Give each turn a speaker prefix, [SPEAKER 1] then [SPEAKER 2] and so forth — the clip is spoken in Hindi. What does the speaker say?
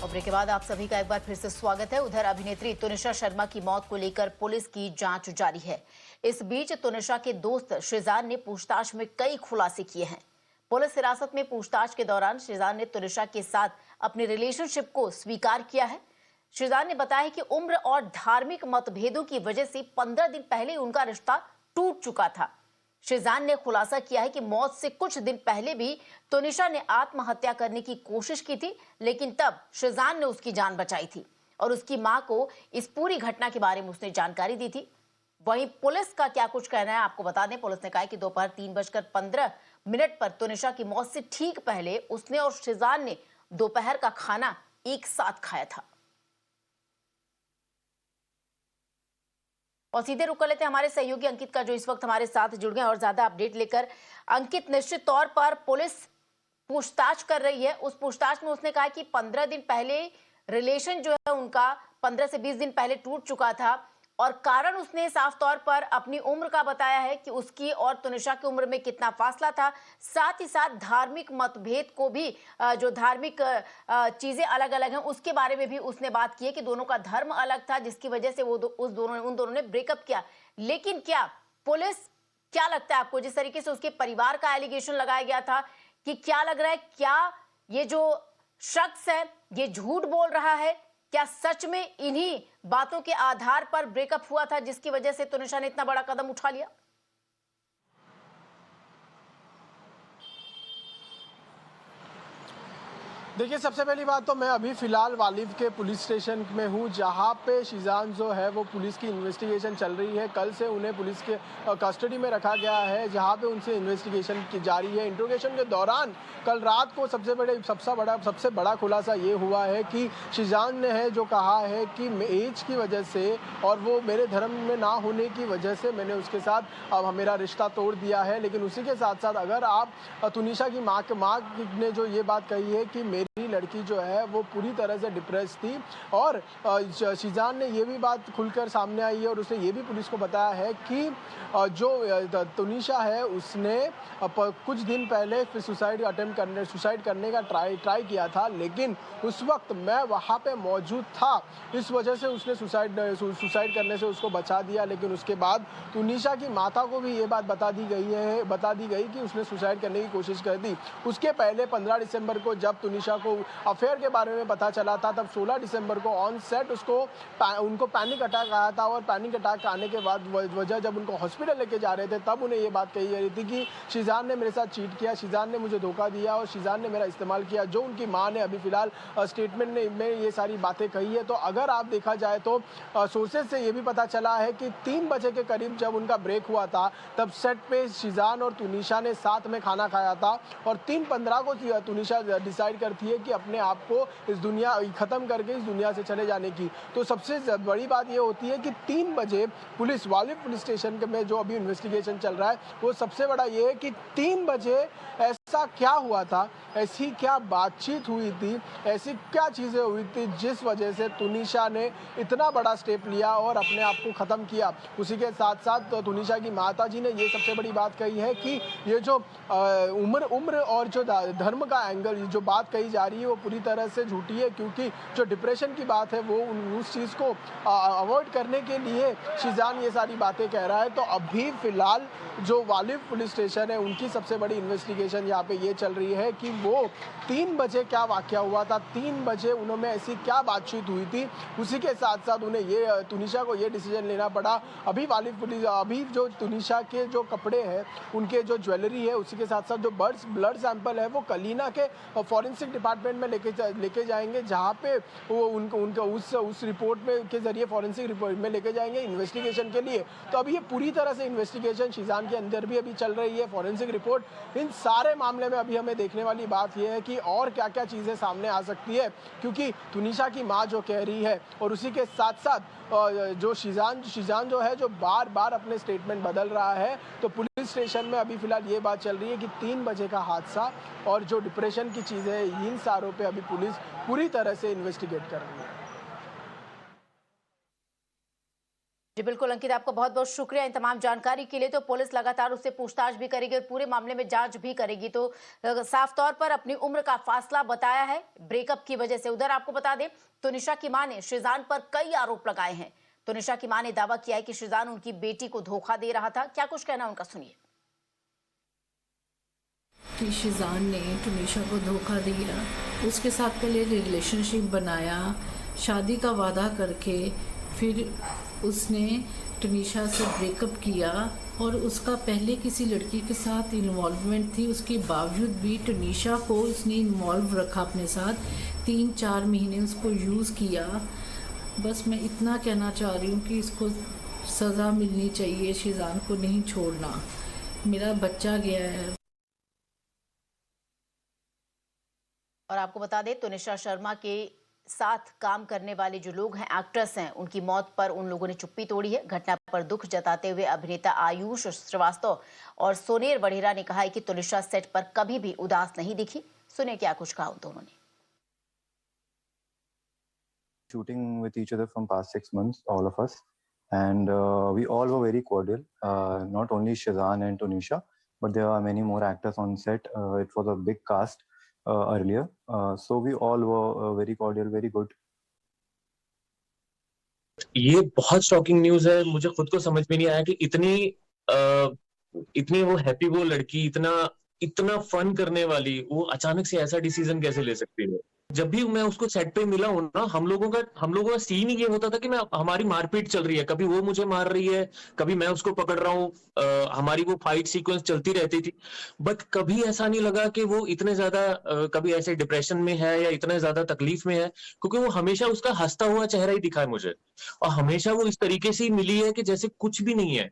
[SPEAKER 1] और ब्रेक के बाद आप सभी का एक बार फिर से स्वागत है। उधर अभिनेत्री तुनिशा शर्मा की मौत को लेकर पुलिस की जांच जारी है। इस बीच तुनिशा के दोस्त शिजान ने पूछताछ में कई खुलासे किए हैं। पुलिस हिरासत में पूछताछ के दौरान शिजान ने तुनिशा के साथ अपने रिलेशनशिप को स्वीकार किया है। शिजान ने बताया कि उम्र और धार्मिक मतभेदों की वजह से 15 दिन पहले उनका रिश्ता टूट चुका था। शिजान ने खुलासा किया है कि मौत से कुछ दिन पहले भी तुनिशा ने आत्महत्या करने की कोशिश की थी, लेकिन तब शिजान ने उसकी जान बचाई थी और उसकी मां को इस पूरी घटना के बारे में उसने जानकारी दी थी। वहीं पुलिस का क्या कुछ कहना है आपको बता दें। पुलिस ने कहा कि दोपहर 3:15 पर तुनिशा की मौत से ठीक पहले उसने और शिजान ने दोपहर का खाना एक साथ खाया था। और सीधे रुक कर लेते हैं हमारे सहयोगी अंकित का, जो इस वक्त हमारे साथ जुड़ गए और ज्यादा अपडेट लेकर। अंकित, निश्चित तौर पर पुलिस पूछताछ कर रही है। उस पूछताछ में उसने कहा कि 15 दिन पहले रिलेशन जो है उनका 15 से 20 दिन पहले टूट चुका था और कारण उसने साफ तौर पर अपनी उम्र का बताया है कि उसकी और तुनिशा की उम्र में कितना फासला था। साथ ही साथ धार्मिक मतभेद को भी, जो धार्मिक चीजें अलग अलग हैं उसके बारे में भी उसने बात की है कि दोनों का धर्म अलग था, जिसकी वजह से वो उन दोनों ने ब्रेकअप किया। लेकिन क्या पुलिस, क्या लगता है आपको, जिस तरीके से उसके परिवार का एलिगेशन लगाया गया था, कि क्या लग रहा है, क्या ये जो शख्स है ये झूठ बोल रहा है? क्या सच में इन्हीं बातों के आधार पर ब्रेकअप हुआ था जिसकी वजह से तुनिशा ने इतना बड़ा कदम उठा लिया?
[SPEAKER 2] देखिए, सबसे पहली बात तो मैं अभी फ़िलहाल वालिद के पुलिस स्टेशन में हूँ, जहाँ पे शिजान जो है वो पुलिस की इन्वेस्टिगेशन चल रही है। कल से उन्हें पुलिस के कस्टडी में रखा गया है, जहाँ पे उनसे इन्वेस्टिगेशन की जारी है। इंट्रोगेशन के दौरान कल रात को सबसे बड़ा खुलासा ये हुआ है कि शिजान ने है जो कहा है कि एज की वजह से और वो मेरे धर्म में ना होने की वजह से मैंने उसके साथ अब मेरा रिश्ता तोड़ दिया है। लेकिन उसी के साथ साथ अगर आप तुनिशा की माँ ने जो ये बात कही है कि मेरी लड़की जो है वो पूरी तरह से डिप्रेस थी, और शिजान ने ये भी बात खुलकर सामने आई है और उसने ये भी पुलिस को बताया है कि जो तुनिशा है उसने कुछ दिन पहले सुसाइड करने का ट्राई किया था, लेकिन उस वक्त मैं वहाँ पे मौजूद था, इस वजह से उसने सुसाइड करने से उसको बचा दिया। लेकिन उसके बाद तुनिशा की माता को भी ये बात बता दी गई कि उसने सुसाइड करने की कोशिश कर दी। उसके पहले 15 दिसंबर को जब तुनिशा को अफेयर के बारे में पता चला था, तब 16 दिसंबर को ऑन सेट उनको पैनिक अटैक आया था, और पैनिक अटैक आने के बाद वजह जब उनको हॉस्पिटल लेके जा रहे थे तब उन्हें ये बात कही जा रही थी कि शिजान ने मेरे साथ चीट किया, शिजान ने मुझे धोखा दिया और शिजान ने मेरा इस्तेमाल किया, जो उनकी माँ ने अभी फिलहाल स्टेटमेंट में ये सारी बातें कही है। तो अगर आप देखा जाए तो सोर्सेज से ये भी पता चला है कि 3 बजे के करीब जब उनका ब्रेक हुआ था, तब सेट पे शिजान और तुनिशा ने साथ में खाना खाया था, और 3:15 को तुनिशा डिसाइड करती है कि अपने आप को इस दुनिया ख़त्म करके इस दुनिया से चले जाने की। तो सबसे बड़ी बात ये होती है कि 3 बजे वालिद पुलिस स्टेशन में जो अभी इन्वेस्टिगेशन चल रहा है, वो सबसे बड़ा ये है कि 3 बजे ऐसा क्या हुआ था, ऐसी क्या बातचीत हुई थी, ऐसी क्या चीज़ें हुई थी जिस वजह से तुनिशा ने इतना बड़ा स्टेप लिया और अपने आप को ख़त्म किया। उसी के साथ साथ तुनिशा की माता जी ने ये सबसे बड़ी बात कही है कि ये जो उम्र और जो धर्म का एंगल जो बात कही जा रही है वो पूरी तरह से झूठी है, क्योंकि जो डिप्रेशन की बात है वो उस चीज़ को अवॉइड करने के लिए शिजान ये सारी बातें कह रहा है। तो अभी फ़िलहाल जो वालिद पुलिस स्टेशन है उनकी सबसे बड़ी इन्वेस्टिगेशन यहाँ पे ये चल रही है कि वो 3 बजे क्या वाक़या हुआ था, 3 बजे उन्होंने ऐसी क्या बातचीत हुई थी। उसी के साथ साथ उन्हें तुनिशा को ये डिसीजन लेना पड़ा। अभी जो तुनिशा के जो कपड़े हैं, उनके जो ज्वेलरी है, उसी के साथ साथ जो ब्लड सैंपल है वो कलीना के फॉरेंसिक डिपार्टमेंट में लेके जाएंगे, जहाँ पे वो उनका उस रिपोर्ट में के जरिए फॉरेंसिक रिपोर्ट में लेके जाएंगे इन्वेस्टिगेशन के लिए। तो अभी ये पूरी तरह से इन्वेस्टिगेशन शिजान के अंदर भी अभी चल रही है, फॉरेंसिक रिपोर्ट। इन सारे मामले में अभी हमें देखने वाली बात यह है कि और क्या क्या चीज़ें सामने आ सकती है, क्योंकि तुनिशा की माँ जो कह रही है, और उसी के साथ साथ जो शिजान जो है जो बार बार अपने स्टेटमेंट बदल रहा है। तो पुलिस स्टेशन में अभी फिलहाल ये बात चल रही है कि 3 बजे का हादसा और जो डिप्रेशन की चीज़ें हैं, इन सारों पे अभी पुलिस पूरी तरह से इन्वेस्टिगेट कर रही है।
[SPEAKER 1] जी बिल्कुल अंकित, आपका बहुत बहुत शुक्रिया इन तमाम जानकारी के लिए। तो पुलिस लगातार उससे पूछताछ भी करेगी और पूरे मामले में जांच भी करेगी। तो साफ तौर पर अपनी उम्र का फासला बताया है ब्रेकअप की वजह से। उधर आपको बता दें तो निशा की मां ने शिजान पर कई आरोप लगाए हैं। तो निशा की मां ने दावा किया है कि शिजान उनकी बेटी को धोखा दे रहा था। क्या कुछ कहना उनका, सुनिए।
[SPEAKER 3] कि शिजान ने टुनीशा को धोखा दिया, उसके साथ पहले रिलेशनशिप बनाया, शादी का वादा करके फिर उसने टुनीशा से ब्रेकअप किया और उसका पहले किसी लड़की के साथ इन्वॉल्वमेंट थी। उसके बावजूद भी टुनीशा को उसने इन्वॉल्व रखा अपने साथ, 3-4 महीने उसको यूज़ किया। बस मैं इतना कहना चाह रही हूँ कि इसको सज़ा मिलनी चाहिए, शिजान को नहीं छोड़ना। मेरा बच्चा गया है।
[SPEAKER 1] और आपको बता दें तो निशा शर्मा के साथ काम करने वाले जो लोग हैं, एक्ट्रेस हैं, उनकी मौत पर उन लोगों ने चुप्पी तोड़ी है। घटना पर दुख जताते हुए अभिनेता आयुष श्रीवास्तव और सोनेर वढेरा ने कहा है कि तुनिशा सेट पर कभी भी उदास नहीं दिखी। सुनिए क्या कुछ कहा उन दोनों ने।
[SPEAKER 4] Shooting with each other from past 6 months, all of us, and we all were very cordial. Not only Shazan and Tunisha, but there are many more actors on set. It was a big cast earlier, so we all were very cordial, very good.
[SPEAKER 5] ये बहुत शॉकिंग न्यूज है। मुझे खुद को समझ में नहीं आया कि इतनी वो हैप्पी वो लड़की, इतना फन करने वाली, वो अचानक से ऐसा डिसीजन कैसे ले सकती है। जब भी मैं उसको सेट पे मिला हूं ना, हम लोगों का सीन ही ये होता था कि हमारी मारपीट चल रही है, कभी वो मुझे मार रही है, कभी मैं उसको पकड़ रहा हूँ, हमारी वो फाइट सीक्वेंस चलती रहती थी। बट कभी ऐसा नहीं लगा कि वो इतने ज्यादा कभी ऐसे डिप्रेशन में है या इतने ज्यादा तकलीफ में है, क्योंकि वो हमेशा उसका हंसता हुआ चेहरा ही दिखा है मुझे, और हमेशा वो इस तरीके से ही मिली है कि जैसे कुछ भी नहीं है।